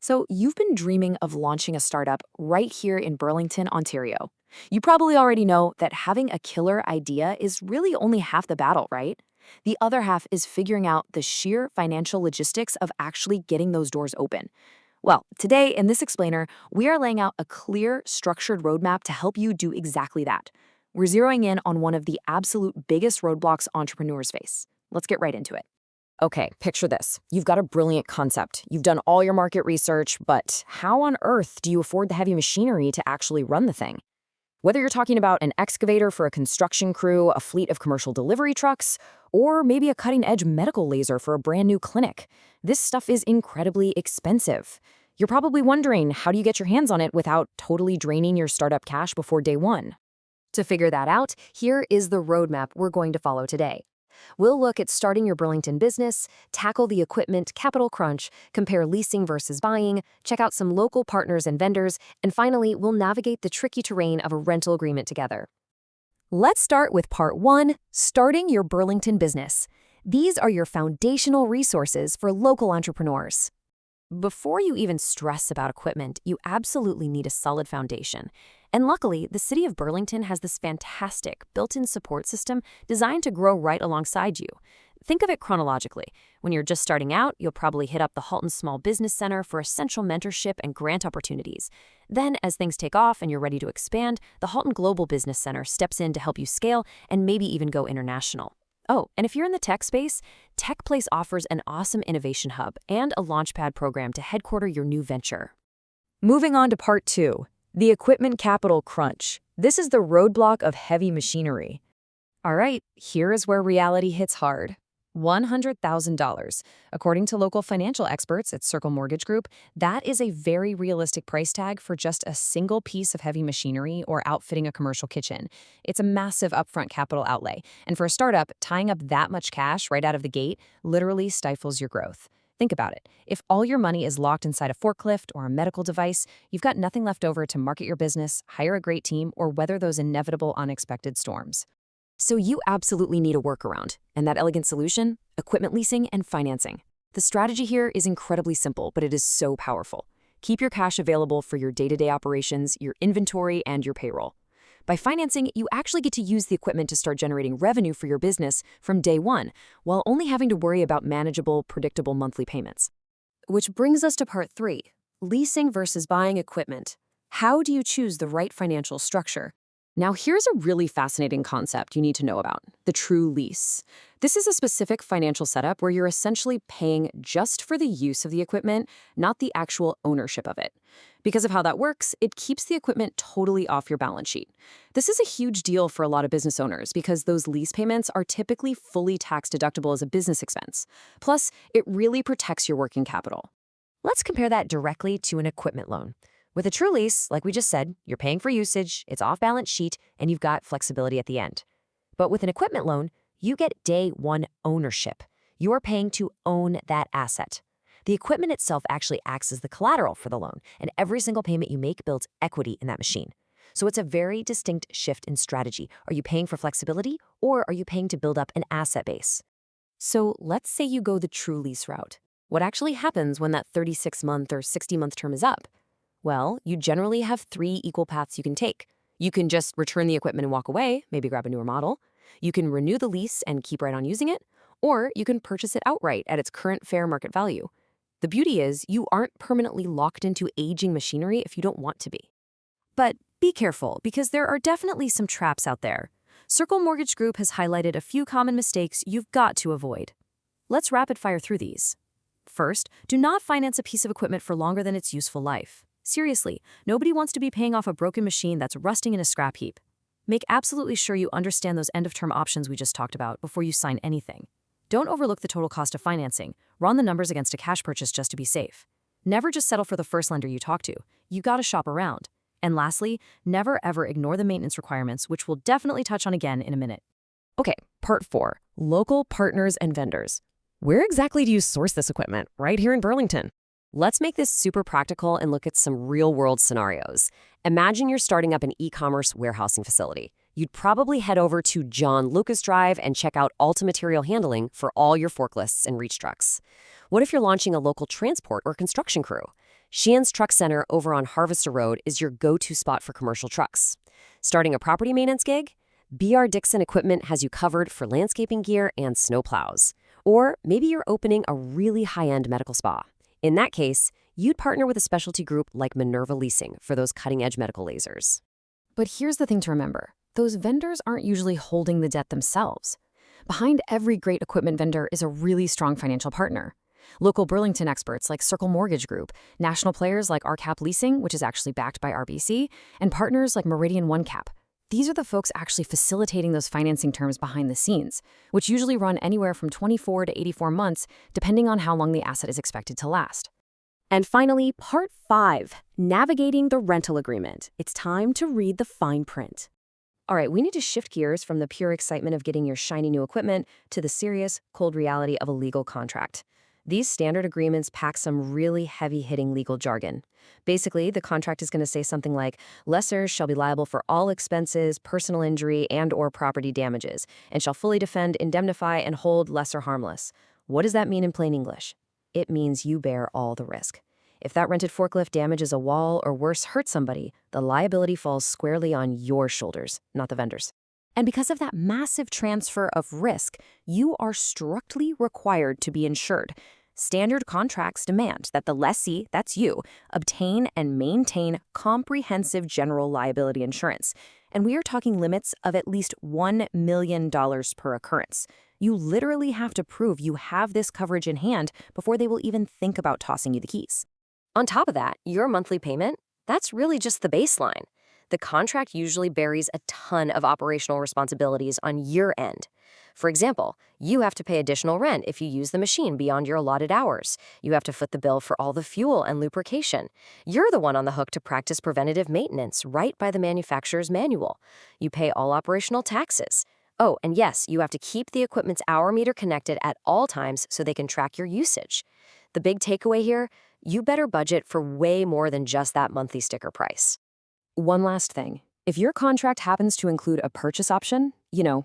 So, you've been dreaming of launching a startup right here in Burlington, Ontario. You probably already know that having a killer idea is really only half the battle, right? The other half is figuring out the sheer financial logistics of actually getting those doors open. Well, today in this explainer, we are laying out a clear, structured roadmap to help you do exactly that. We're zeroing in on one of the absolute biggest roadblocks entrepreneurs face. Let's get right into it. Okay, picture this. You've got a brilliant concept. You've done all your market research, but how on earth do you afford the heavy machinery to actually run the thing? Whether you're talking about an excavator for a construction crew, a fleet of commercial delivery trucks, or maybe a cutting-edge medical laser for a brand new clinic, this stuff is incredibly expensive. You're probably wondering, how do you get your hands on it without totally draining your startup cash before day one? To figure that out, here is the roadmap we're going to follow today. We'll look at starting your Burlington business, tackle the equipment capital crunch, compare leasing versus buying, check out some local partners and vendors, and finally, we'll navigate the tricky terrain of a rental agreement together. Let's start with part 1, starting your Burlington business. These are your foundational resources for local entrepreneurs. Before you even stress about equipment, you absolutely need a solid foundation. And luckily, the city of Burlington has this fantastic built-in support system designed to grow right alongside you. Think of it chronologically. When you're just starting out, you'll probably hit up the Halton Small Business Center for essential mentorship and grant opportunities. Then, as things take off and you're ready to expand, the Halton Global Business Center steps in to help you scale and maybe even go international. Oh, and if you're in the tech space, Tech Place offers an awesome innovation hub and a launchpad program to headquarter your new venture. Moving on to part 2, the equipment capital crunch. This is the roadblock of heavy machinery. All right, here is where reality hits hard. $100,000. According to local financial experts at Circle Mortgage Group, that is a very realistic price tag for just a single piece of heavy machinery or outfitting a commercial kitchen. It's a massive upfront capital outlay, and for a startup, tying up that much cash right out of the gate literally stifles your growth. Think about it. If all your money is locked inside a forklift or a medical device, you've got nothing left over to market your business, hire a great team, or weather those inevitable unexpected storms. So you absolutely need a workaround, and that elegant solution? Equipment leasing and financing. The strategy here is incredibly simple, but it is so powerful. Keep your cash available for your day-to-day operations, your inventory, and your payroll. By financing, you actually get to use the equipment to start generating revenue for your business from day one, while only having to worry about manageable, predictable monthly payments. Which brings us to part 3, leasing versus buying equipment. How do you choose the right financial structure? Now, here's a really fascinating concept you need to know about, the true lease. This is a specific financial setup where you're essentially paying just for the use of the equipment, not the actual ownership of it. Because of how that works, it keeps the equipment totally off your balance sheet. This is a huge deal for a lot of business owners because those lease payments are typically fully tax deductible as a business expense. Plus, it really protects your working capital. Let's compare that directly to an equipment loan. With a true lease, like we just said, you're paying for usage, it's off balance sheet, and you've got flexibility at the end. But with an equipment loan, you get day one ownership. You are paying to own that asset. The equipment itself actually acts as the collateral for the loan, and every single payment you make builds equity in that machine. So it's a very distinct shift in strategy. Are you paying for flexibility, or are you paying to build up an asset base? So let's say you go the true lease route. What actually happens when that 36-month or 60-month term is up? Well, you generally have 3 equal paths you can take. You can just return the equipment and walk away, maybe grab a newer model. You can renew the lease and keep right on using it. Or you can purchase it outright at its current fair market value. The beauty is you aren't permanently locked into aging machinery if you don't want to be. But be careful, because there are definitely some traps out there. Circle Mortgage Group has highlighted a few common mistakes you've got to avoid. Let's rapid fire through these. First, do not finance a piece of equipment for longer than its useful life. Seriously, nobody wants to be paying off a broken machine that's rusting in a scrap heap. Make absolutely sure you understand those end-of-term options we just talked about before you sign anything. Don't overlook the total cost of financing. Run the numbers against a cash purchase just to be safe. Never just settle for the first lender you talk to. You gotta shop around. And lastly, never ever ignore the maintenance requirements, which we'll definitely touch on again in a minute. Okay, part 4, local partners and vendors. Where exactly do you source this equipment? Right here in Burlington. Let's make this super practical and look at some real-world scenarios. Imagine you're starting up an e-commerce warehousing facility. You'd probably head over to John Lucas Drive and check out Alta Material Handling for all your forklifts and reach trucks. What if you're launching a local transport or construction crew? Sheehan's Truck Center over on Harvester Road is your go-to spot for commercial trucks. Starting a property maintenance gig? B.R. Dixon Equipment has you covered for landscaping gear and snowplows. Or maybe you're opening a really high-end medical spa. In that case, you'd partner with a specialty group like Minerva Leasing for those cutting-edge medical lasers. But here's the thing to remember. Those vendors aren't usually holding the debt themselves. Behind every great equipment vendor is a really strong financial partner. Local Burlington experts like Circle Mortgage Group, national players like RCap Leasing, which is actually backed by RBC, and partners like Meridian OneCap. These are the folks actually facilitating those financing terms behind the scenes, which usually run anywhere from 24 to 84 months, depending on how long the asset is expected to last. And finally, Part 5, Navigating the Rental Agreement. It's time to read the fine print. All right, we need to shift gears from the pure excitement of getting your shiny new equipment to the serious, cold reality of a legal contract. These standard agreements pack some really heavy-hitting legal jargon. Basically, the contract is going to say something like, lessors shall be liable for all expenses, personal injury, and/or property damages, and shall fully defend, indemnify, and hold lessor harmless. What does that mean in plain English? It means you bear all the risk. If that rented forklift damages a wall or worse hurts somebody, the liability falls squarely on your shoulders, not the vendor's. And because of that massive transfer of risk, you are strictly required to be insured. Standard contracts demand that the lessee, that's you, obtain and maintain comprehensive general liability insurance. And we are talking limits of at least $1 million per occurrence. You literally have to prove you have this coverage in hand before they will even think about tossing you the keys. On top of that, your monthly payment, that's really just the baseline. The contract usually buries a ton of operational responsibilities on your end. For example, you have to pay additional rent if you use the machine beyond your allotted hours. You have to foot the bill for all the fuel and lubrication. You're the one on the hook to practice preventative maintenance right by the manufacturer's manual. You pay all operational taxes. Oh, and yes, you have to keep the equipment's hour meter connected at all times so they can track your usage. The big takeaway here, you better budget for way more than just that monthly sticker price. One last thing. If your contract happens to include a purchase option,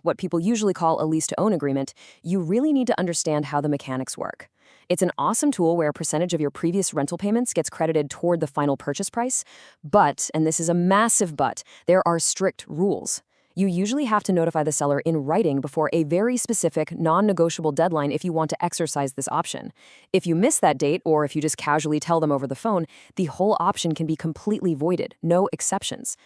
what people usually call a lease-to-own agreement, you really need to understand how the mechanics work. It's an awesome tool where a percentage of your previous rental payments gets credited toward the final purchase price. But, and this is a massive but, there are strict rules. You usually have to notify the seller in writing before a very specific, non-negotiable deadline if you want to exercise this option. If you miss that date, or if you just casually tell them over the phone, the whole option can be completely voided, no exceptions.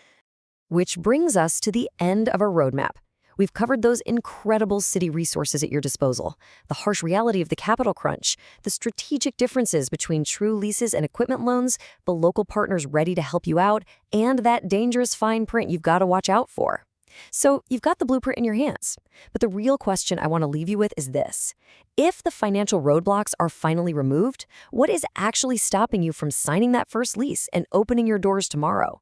Which brings us to the end of our roadmap. We've covered those incredible city resources at your disposal, the harsh reality of the capital crunch, the strategic differences between true leases and equipment loans, the local partners ready to help you out, and that dangerous fine print you've got to watch out for. So you've got the blueprint in your hands. But the real question I want to leave you with is this. If the financial roadblocks are finally removed, what is actually stopping you from signing that first lease and opening your doors tomorrow?